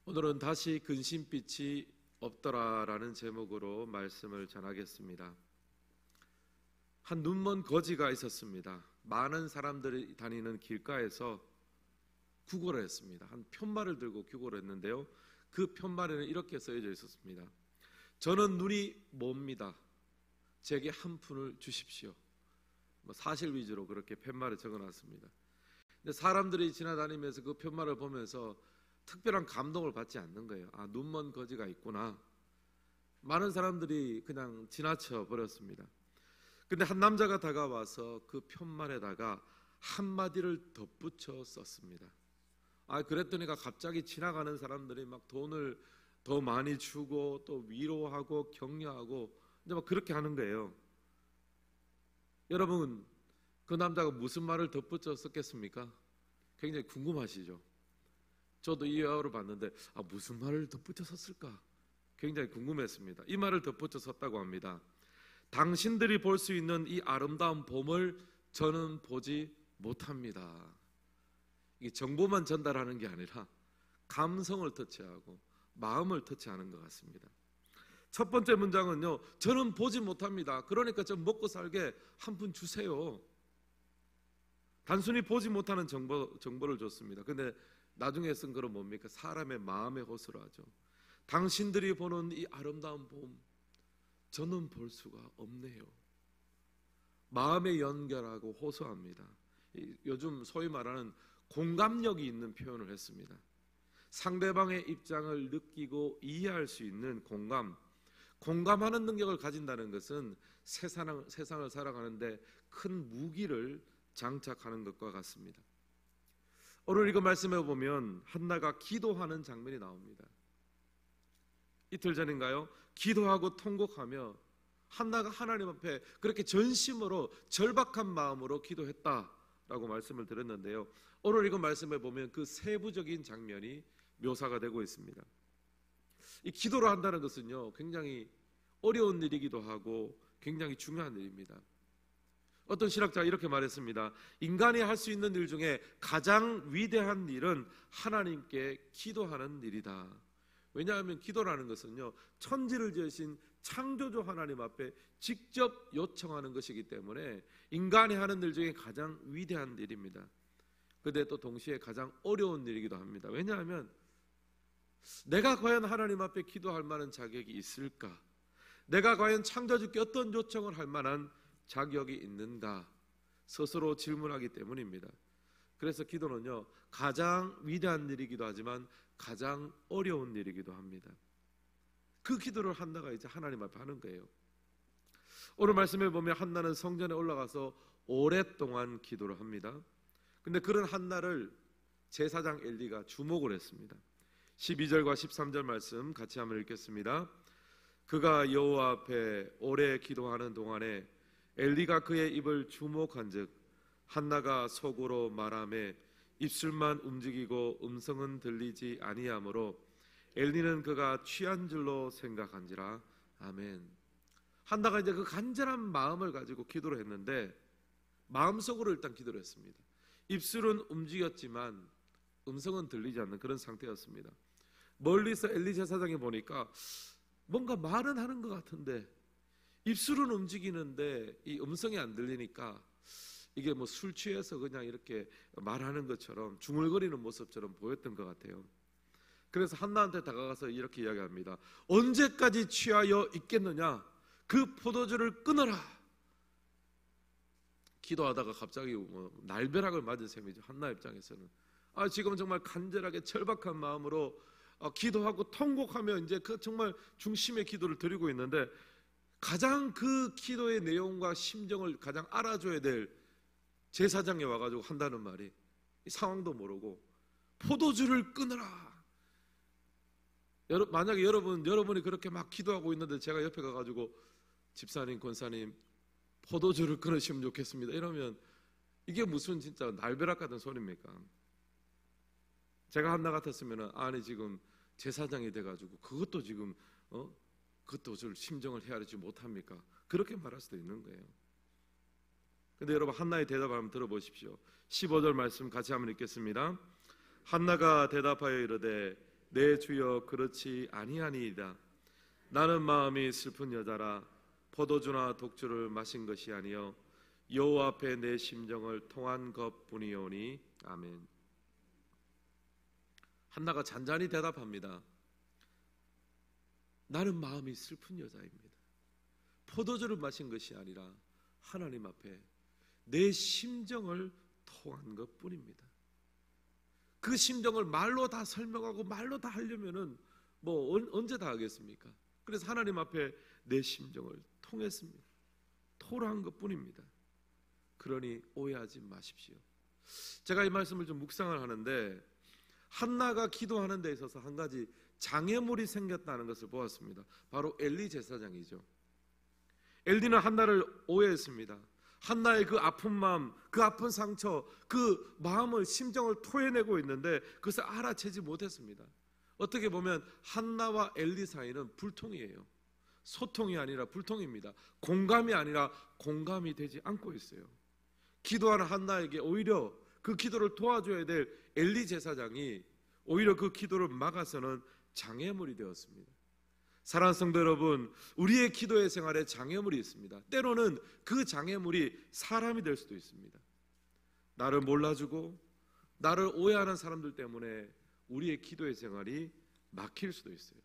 오늘은 다시 근심빛이 없더라라는 제목으로 말씀을 전하겠습니다. 한 눈먼 거지가 있었습니다. 많은 사람들이 다니는 길가에서 구걸을 했습니다. 한 편말을 들고 구걸을 했는데요, 그 편말에는 이렇게 써져 있었습니다. 저는 눈이 멉니다. 제게 한 푼을 주십시오. 사실 위주로 그렇게 편말에 적어놨습니다. 근데 사람들이 지나다니면서 그 편말을 보면서 특별한 감동을 받지 않는 거예요. 아, 눈먼 거지가 있구나. 많은 사람들이 그냥 지나쳐 버렸습니다. 근데 한 남자가 다가와서 그 편말에다가 한마디를 덧붙여 썼습니다. 그랬더니가 갑자기 지나가는 사람들이 막 돈을 더 많이 주고 또 위로하고 격려하고 이제 막 그렇게 하는 거예요. 여러분, 그 남자가 무슨 말을 덧붙여 썼겠습니까? 굉장히 궁금하시죠? 저도 이 여를 봤는데 무슨 말을 덧붙여 썼을까? 굉장히 궁금했습니다. 이 말을 덧붙여 썼다고 합니다. 당신들이 볼 수 있는 이 아름다운 봄을 저는 보지 못합니다. 이게 정보만 전달하는 게 아니라 감성을 터치하고 마음을 터치하는 것 같습니다. 첫 번째 문장은요, 저는 보지 못합니다. 그러니까 좀 먹고 살게 한 푼 주세요. 단순히 보지 못하는 정보를 줬습니다. 근데 나중에 쓴 글은 뭡니까? 사람의 마음에 호소를 하죠. 당신들이 보는 이 아름다운 봄, 저는 볼 수가 없네요. 마음에 연결하고 호소합니다. 요즘 소위 말하는 공감력이 있는 표현을 했습니다. 상대방의 입장을 느끼고 이해할 수 있는 공감하는 능력을 가진다는 것은 세상을 살아가는데 큰 무기를 장착하는 것과 같습니다. 오늘 이거 말씀해 보면 한나가 기도하는 장면이 나옵니다. 이틀 전인가요? 기도하고 통곡하며 한나가 하나님 앞에 그렇게 전심으로 절박한 마음으로 기도했다라고 말씀을 드렸는데요, 오늘 이거 말씀해 보면 그 세부적인 장면이 묘사가 되고 있습니다. 이 기도를 한다는 것은요, 굉장히 어려운 일이기도 하고 굉장히 중요한 일입니다. 어떤 신학자가 이렇게 말했습니다. 인간이 할 수 있는 일 중에 가장 위대한 일은 하나님께 기도하는 일이다. 왜냐하면 기도라는 것은요, 천지를 지으신 창조주 하나님 앞에 직접 요청하는 것이기 때문에 인간이 하는 일 중에 가장 위대한 일입니다. 그런데 또 동시에 가장 어려운 일이기도 합니다. 왜냐하면 내가 과연 하나님 앞에 기도할 만한 자격이 있을까? 내가 과연 창조주께 어떤 요청을 할 만한 자격이 있는가? 스스로 질문하기 때문입니다. 그래서 기도는요, 가장 위대한 일이기도 하지만 가장 어려운 일이기도 합니다. 그 기도를 한나가 이제 하나님 앞에 하는 거예요. 오늘 말씀에 보면 한나는 성전에 올라가서 오랫동안 기도를 합니다. 근데 그런 한나를 제사장 엘리가 주목을 했습니다. 12절과 13절 말씀 같이 한번 읽겠습니다. 그가 여호와 앞에 오래 기도하는 동안에 엘리가 그의 입을 주목한즉 한나가 속으로 말하매 입술만 움직이고 음성은 들리지 아니하므로 엘리는 그가 취한 줄로 생각한지라. 아멘. 한나가 이제 그 간절한 마음을 가지고 기도를 했는데 마음속으로 일단 기도를 했습니다. 입술은 움직였지만 음성은 들리지 않는 그런 상태였습니다. 멀리서 엘리 제사장이 보니까 뭔가 말은 하는 것 같은데 입술은 움직이는데 이 음성이 안 들리니까 이게 뭐 술 취해서 그냥 이렇게 말하는 것처럼 중얼거리는 모습처럼 보였던 것 같아요. 그래서 한나한테 다가가서 이렇게 이야기합니다. 언제까지 취하여 있겠느냐? 그 포도주를 끊어라. 기도하다가 갑자기 날벼락을 맞은 셈이죠. 한나 입장에서는 지금 정말 간절하게 절박한 마음으로 기도하고 통곡하며 이제 그 정말 중심의 기도를 드리고 있는데 가장 그 기도의 내용과 심정을 가장 알아줘야 될 제사장이 와가지고 한다는 말이 이 상황도 모르고 포도주를 끊어라. 만약에 여러분이 그렇게 막 기도하고 있는데 제가 옆에 가가지고 집사님, 권사님 포도주를 끊으시면 좋겠습니다 이러면 이게 무슨 진짜 날벼락 같은 소리입니까? 제가 한나 같았으면 아니 지금 제사장이 돼가지고 그것도 지금 그것도 저 심정을 헤아리지 못합니까? 그렇게 말할 수도 있는 거예요. 근데 여러분 한나의 대답을 한번 들어보십시오. 15절 말씀 같이 한번 읽겠습니다. 한나가 대답하여 이르되 내 주여 그렇지 아니하니이다. 나는 마음이 슬픈 여자라 포도주나 독주를 마신 것이 아니요 여호와 앞에 내 심정을 통한 것뿐이오니. 아멘. 한나가 잔잔히 대답합니다. 나는 마음이 슬픈 여자입니다. 포도주를 마신 것이 아니라 하나님 앞에 내 심정을 통한 것뿐입니다. 그 심정을 말로 다 설명하고 말로 다 하려면은 언제 다 하겠습니까? 그래서 하나님 앞에 내 심정을 통했습니다. 토로한 것뿐입니다. 그러니 오해하지 마십시오. 제가 이 말씀을 좀 묵상을 하는데 한나가 기도하는 데 있어서 한 가지 장애물이 생겼다는 것을 보았습니다. 바로 엘리 제사장이죠. 엘리는 한나를 오해했습니다. 한나의 그 아픈 마음, 그 아픈 상처, 그 마음을, 심정을 토해내고 있는데 그것을 알아채지 못했습니다. 어떻게 보면 한나와 엘리 사이는 불통이에요. 소통이 아니라 불통입니다. 공감이 아니라 공감이 되지 않고 있어요. 기도하는 한나에게 오히려 그 기도를 도와줘야 될 엘리 제사장이 오히려 그 기도를 막아서는 장애물이 되었습니다. 사랑하는 성도 여러분, 우리의 기도의 생활에 장애물이 있습니다. 때로는 그 장애물이 사람이 될 수도 있습니다. 나를 몰라주고 나를 오해하는 사람들 때문에 우리의 기도의 생활이 막힐 수도 있어요.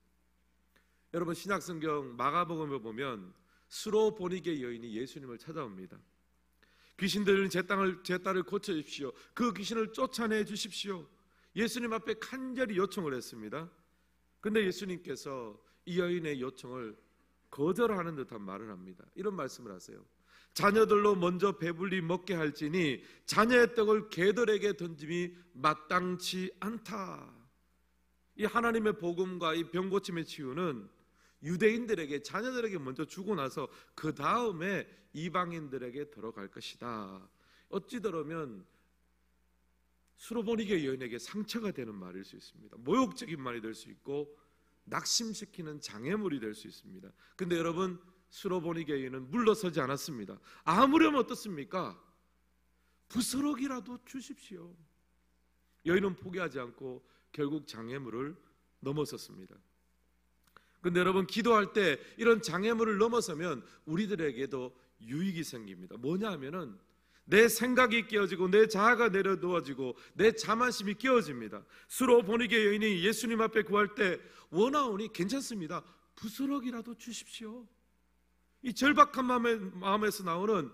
여러분, 신약성경 마가복음을 보면 수로보니게 여인이 예수님을 찾아옵니다. 귀신 들린 제 딸을 고쳐주십시오. 그 귀신을 쫓아내 주십시오. 예수님 앞에 간절히 요청을 했습니다. 근데 예수님께서 이 여인의 요청을 거절하는 듯한 말을 합니다. 이런 말씀을 하세요. 자녀들로 먼저 배불리 먹게 할지니 자녀의 떡을 개들에게 던짐이 마땅치 않다. 이 하나님의 복음과 이 병고침의 치유는 유대인들에게, 자녀들에게 먼저 주고 나서 그 다음에 이방인들에게 들어갈 것이다. 어찌 들으면 수로보니게 여인에게 상처가 되는 말일 수 있습니다. 모욕적인 말이 될 수 있고 낙심시키는 장애물이 될 수 있습니다. 근데 여러분, 수로보니게 여인은 물러서지 않았습니다. 아무렴 어떻습니까? 부스럭이라도 주십시오. 여인은 포기하지 않고 결국 장애물을 넘어섰습니다. 근데 여러분, 기도할 때 이런 장애물을 넘어서면 우리들에게도 유익이 생깁니다. 뭐냐 하면은 내 생각이 깨어지고 내 자아가 내려놓아지고 내 자만심이 깨어집니다. 수로보니게 여인이 예수님 앞에 구할 때 원하오니 괜찮습니다. 부스럭이라도 주십시오. 이 절박한 마음에서 나오는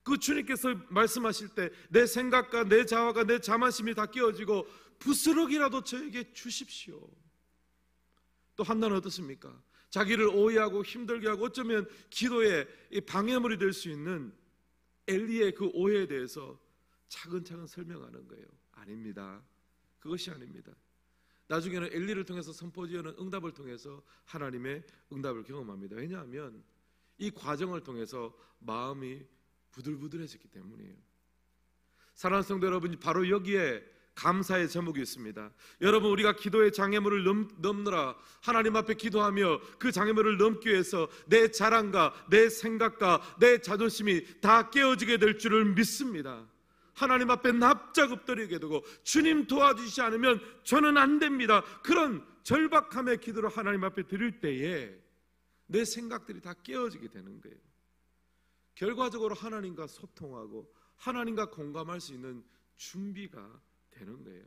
그 주님께서 말씀하실 때 내 생각과 내 자아가 내 자만심이 다 깨어지고 부스럭이라도 저에게 주십시오. 또 한나는 어떻습니까? 자기를 오해하고 힘들게 하고 어쩌면 기도에 방해물이 될 수 있는 엘리의 그 오해에 대해서 차근차근 설명하는 거예요. 아닙니다. 그것이 아닙니다. 나중에는 엘리를 통해서 선포지어는 응답을 통해서 하나님의 응답을 경험합니다. 왜냐하면 이 과정을 통해서 마음이 부들부들해졌기 때문이에요. 사랑하는 성도 여러분, 바로 여기에 감사의 제목이 있습니다. 여러분, 우리가 기도의 장애물을 넘느라 하나님 앞에 기도하며 그 장애물을 넘기 위해서 내 자랑과 내 생각과 내 자존심이 다 깨어지게 될 줄을 믿습니다. 하나님 앞에 납작 엎드리게 되고 주님 도와주시지 않으면 저는 안 됩니다. 그런 절박함의 기도를 하나님 앞에 드릴 때에 내 생각들이 다 깨어지게 되는 거예요. 결과적으로 하나님과 소통하고 하나님과 공감할 수 있는 준비가 되는 거예요.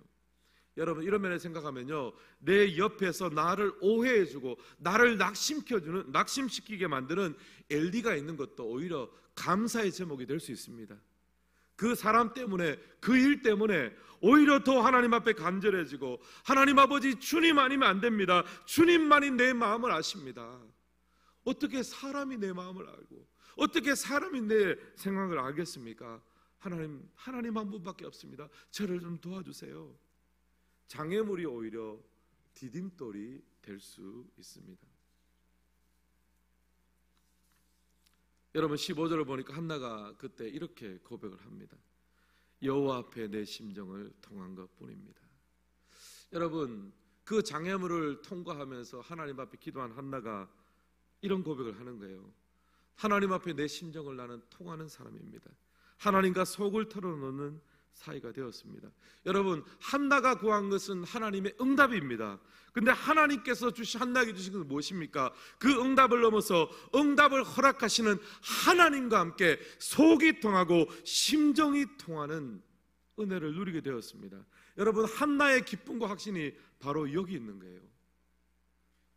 여러분, 이런 면에 생각하면요, 내 옆에서 나를 오해해주고 나를 낙심시키게 만드는 엘리가 있는 것도 오히려 감사의 제목이 될 수 있습니다. 그 사람 때문에, 그 일 때문에 오히려 더 하나님 앞에 간절해지고, 하나님 아버지, 주님 아니면 안 됩니다. 주님만이 내 마음을 아십니다. 어떻게 사람이 내 마음을 알고 어떻게 사람이 내 생각을 알겠습니까? 하나님 한 분밖에 없습니다. 저를 좀 도와주세요. 장애물이 오히려 디딤돌이 될 수 있습니다. 여러분, 15절을 보니까 한나가 그때 이렇게 고백을 합니다. 여호와 앞에 내 심정을 통한 것뿐입니다. 여러분, 그 장애물을 통과하면서 하나님 앞에 기도한 한나가 이런 고백을 하는 거예요. 하나님 앞에 내 심정을 나는 통하는 사람입니다. 하나님과 속을 털어놓는 사이가 되었습니다. 여러분, 한나가 구한 것은 하나님의 응답입니다. 근데 하나님께서 한나에게 주신 것은 무엇입니까? 그 응답을 넘어서 응답을 허락하시는 하나님과 함께 속이 통하고 심정이 통하는 은혜를 누리게 되었습니다. 여러분, 한나의 기쁨과 확신이 바로 여기 있는 거예요.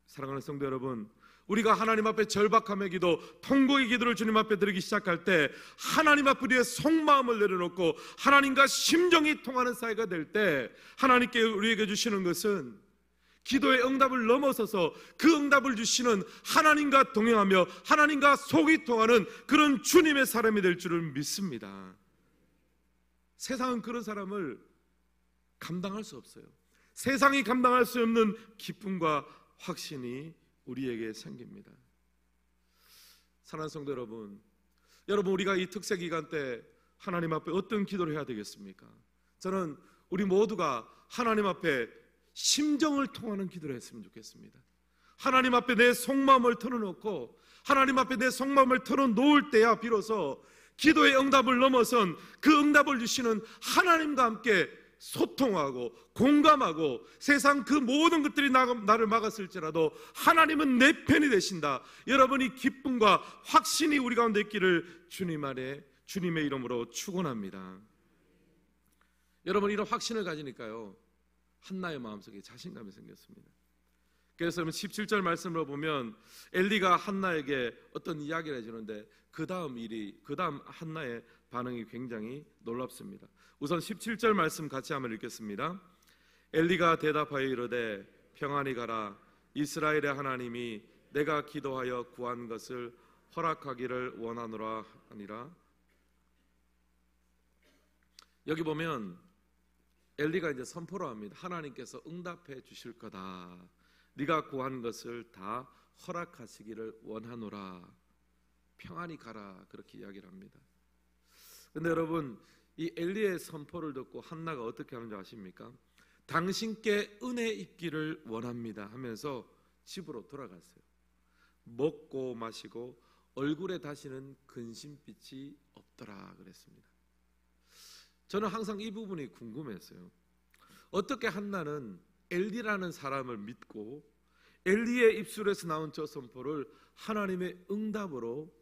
사랑하는 성도 여러분, 우리가 하나님 앞에 절박함의 기도, 통곡의 기도를 주님 앞에 드리기 시작할 때, 하나님 앞에 우리의 속마음을 내려놓고 하나님과 심정이 통하는 사이가 될 때, 하나님께 우리에게 주시는 것은 기도의 응답을 넘어서서 그 응답을 주시는 하나님과 동행하며 하나님과 속이 통하는 그런 주님의 사람이 될 줄을 믿습니다. 세상은 그런 사람을 감당할 수 없어요. 세상이 감당할 수 없는 기쁨과 확신이 우리에게 생깁니다. 사랑하는 성도 여러분, 우리가 이 특세 기간 때 하나님 앞에 어떤 기도를 해야 되겠습니까? 저는 우리 모두가 하나님 앞에 심정을 통하는 기도를 했으면 좋겠습니다. 하나님 앞에 내 속마음을 털어놓고 하나님 앞에 내 속마음을 털어놓을 때야 비로소 기도의 응답을 넘어선 그 응답을 주시는 하나님과 함께 소통하고 공감하고 세상 그 모든 것들이 나를 막았을지라도 하나님은 내 편이 되신다, 여러분이 기쁨과 확신이 우리 가운데 있기를 주님의 이름으로 축원합니다. 여러분, 이런 확신을 가지니까요, 한나의 마음속에 자신감이 생겼습니다. 그래서 17절 말씀을 보면 엘리가 한나에게 어떤 이야기를 해주는데 그 다음 한나의 반응이 굉장히 놀랍습니다. 우선 17절 말씀 같이 한번 읽겠습니다. 엘리가 대답하여 이르되 평안히 가라. 이스라엘의 하나님이 내가 기도하여 구한 것을 허락하기를 원하노라 하니라. 여기 보면 엘리가 이제 선포를 합니다. 하나님께서 응답해 주실 거다. 네가 구한 것을 다 허락하시기를 원하노라. 평안히 가라. 그렇게 이야기를 합니다. 근데 여러분, 이 엘리의 선포를 듣고 한나가 어떻게 하는지 아십니까? 당신께 은혜 입기를 원합니다 하면서 집으로 돌아갔어요. 먹고 마시고 얼굴에 다시는 근심빛이 없더라 그랬습니다. 저는 항상 이 부분이 궁금했어요. 어떻게 한나는 엘리라는 사람을 믿고 엘리의 입술에서 나온 저 선포를 하나님의 응답으로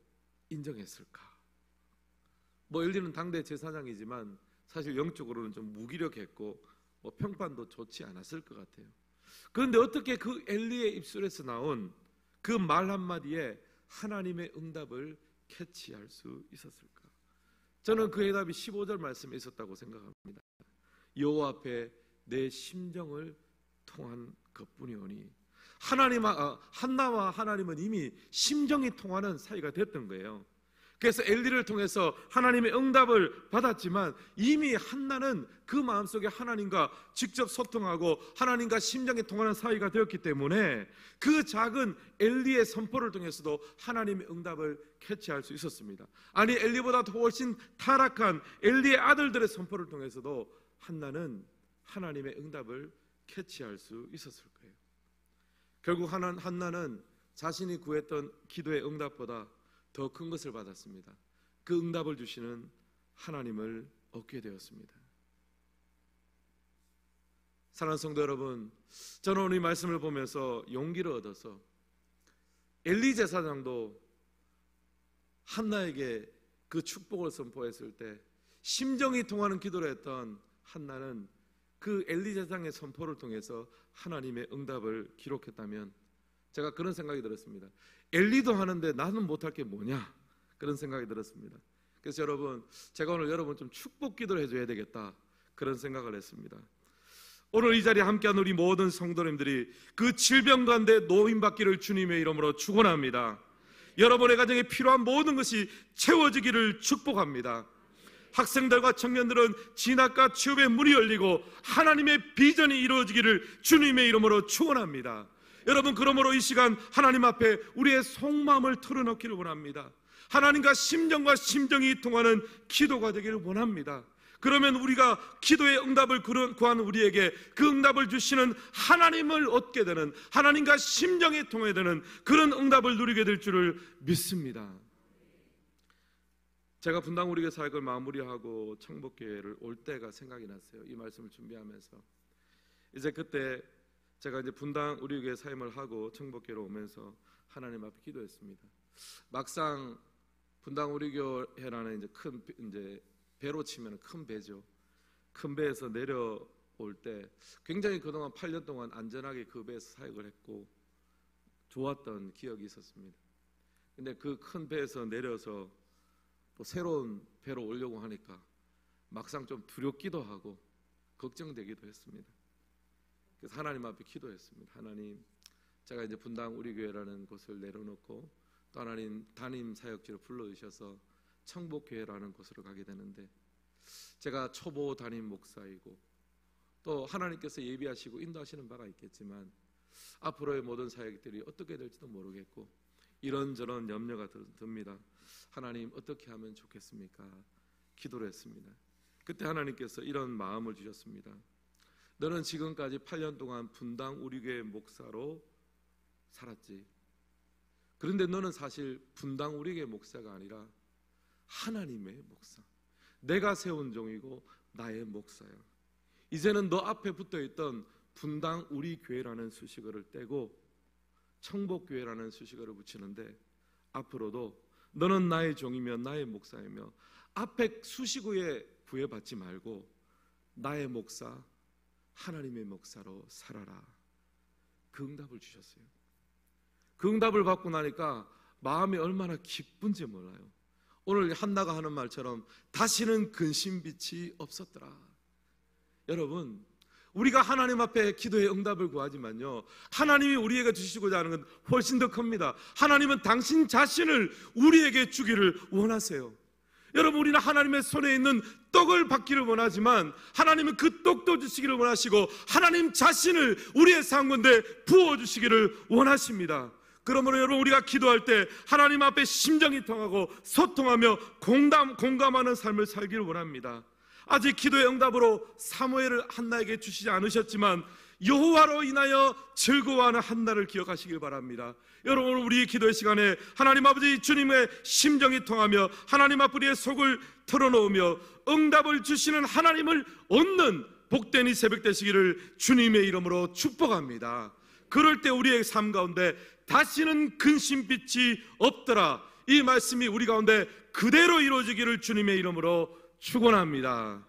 인정했을까? 엘리는 당대 제사장이지만 사실 영적으로는 좀 무기력했고 평판도 좋지 않았을 것 같아요. 그런데 어떻게 그 엘리의 입술에서 나온 그 말 한마디에 하나님의 응답을 캐치할 수 있었을까? 저는 그 해답이 15절 말씀에 있었다고 생각합니다. 여호와 앞에 내 심정을 통한 것뿐이오니. 한나와 하나님은 이미 심정이 통하는 사이가 됐던 거예요. 그래서 엘리를 통해서 하나님의 응답을 받았지만 이미 한나는 그 마음속에 하나님과 직접 소통하고 하나님과 심정이 통하는 사이가 되었기 때문에 그 작은 엘리의 선포를 통해서도 하나님의 응답을 캐치할 수 있었습니다. 아니, 엘리보다 훨씬 타락한 엘리의 아들들의 선포를 통해서도 한나는 하나님의 응답을 캐치할 수 있었을 거예요. 결국 한나는 자신이 구했던 기도의 응답보다 더 큰 것을 받았습니다. 그 응답을 주시는 하나님을 얻게 되었습니다. 사랑하는 성도 여러분, 저는 오늘 이 말씀을 보면서 용기를 얻어서 엘리 제사장도 한나에게 그 축복을 선포했을 때 심정이 통하는 기도를 했던 한나는 그 엘리 제사장의 선포를 통해서 하나님의 응답을 기록했다면 제가 그런 생각이 들었습니다. 엘리도 하는데 나는 못할 게 뭐냐, 그런 생각이 들었습니다. 그래서 여러분, 제가 오늘 여러분 좀 축복 기도를 해줘야 되겠다, 그런 생각을 했습니다. 오늘 이 자리에 함께한 우리 모든 성도님들이 그 질병 가운데 노임받기를 주님의 이름으로 축원합니다. 여러분의 가정에 필요한 모든 것이 채워지기를 축복합니다. 학생들과 청년들은 진학과 취업의 문이 열리고 하나님의 비전이 이루어지기를 주님의 이름으로 축원합니다. 여러분, 그러므로 이 시간 하나님 앞에 우리의 속마음을 털어놓기를 원합니다. 하나님과 심정이 통하는 기도가 되기를 원합니다. 그러면 우리가 기도의 응답을 구하는 우리에게 그 응답을 주시는 하나님을 얻게 되는, 하나님과 심정이 통해야 되는 그런 응답을 누리게 될 줄을 믿습니다. 제가 분당 우리교회 사역을 마무리하고 청복교회를 올 때가 생각이 났어요. 이 말씀을 준비하면서 이제 그때 제가 이제 분당 우리교회 사임을 하고 청복교회로 오면서 하나님 앞에 기도했습니다. 막상 분당 우리교회라는 이제 큰 이제 배로 치면 큰 배죠. 큰 배에서 내려올 때 굉장히 그동안 8년 동안 안전하게 그 배에서 사역을 했고 좋았던 기억이 있었습니다. 근데 그 큰 배에서 내려서 또 새로운 배로 오려고 하니까 막상 좀 두렵기도 하고 걱정되기도 했습니다. 그래서 하나님 앞에 기도했습니다. 하나님, 제가 이제 분당 우리교회라는 곳을 내려놓고 또 하나님 담임 사역지로 불러주셔서 청복교회라는 곳으로 가게 되는데 제가 초보 담임 목사이고 또 하나님께서 예비하시고 인도하시는 바가 있겠지만 앞으로의 모든 사역들이 어떻게 될지도 모르겠고 이런저런 염려가 듭니다. 하나님, 어떻게 하면 좋겠습니까? 기도를 했습니다. 그때 하나님께서 이런 마음을 주셨습니다. 너는 지금까지 8년 동안 분당 우리교회 목사로 살았지. 그런데 너는 사실 분당 우리교회 목사가 아니라 하나님의 목사, 내가 세운 종이고 나의 목사야. 이제는 너 앞에 붙어있던 분당 우리교회라는 수식어를 떼고 청복교회라는 수식어를 붙이는데 앞으로도 너는 나의 종이며 나의 목사이며 앞에 수식어에 구애받지 말고 나의 목사, 하나님의 목사로 살아라. 그 응답을 주셨어요. 그 응답을 받고 나니까 마음이 얼마나 기쁜지 몰라요. 오늘 한나가 하는 말처럼 다시는 근심빛이 없었더라. 여러분, 우리가 하나님 앞에 기도의 응답을 구하지만요, 하나님이 우리에게 주시고자 하는 건 훨씬 더 큽니다. 하나님은 당신 자신을 우리에게 주기를 원하세요. 여러분, 우리는 하나님의 손에 있는 떡을 받기를 원하지만 하나님은 그 떡도 주시기를 원하시고 하나님 자신을 우리의 삶 가운데 부어주시기를 원하십니다. 그러므로 여러분, 우리가 기도할 때 하나님 앞에 심정이 통하고 소통하며 공감하는 삶을 살기를 원합니다. 아직 기도의 응답으로 사무엘을 한나에게 주시지 않으셨지만 여호와로 인하여 즐거워하는 한나를 기억하시길 바랍니다. 여러분, 우리의 기도의 시간에 하나님 아버지 주님의 심정이 통하며 하나님 앞 우리의 속을 털어놓으며 응답을 주시는 하나님을 얻는 복된 이 새벽 되시기를 주님의 이름으로 축복합니다. 그럴 때 우리의 삶 가운데 다시는 근심빛이 없더라, 이 말씀이 우리 가운데 그대로 이루어지기를 주님의 이름으로 축원합니다.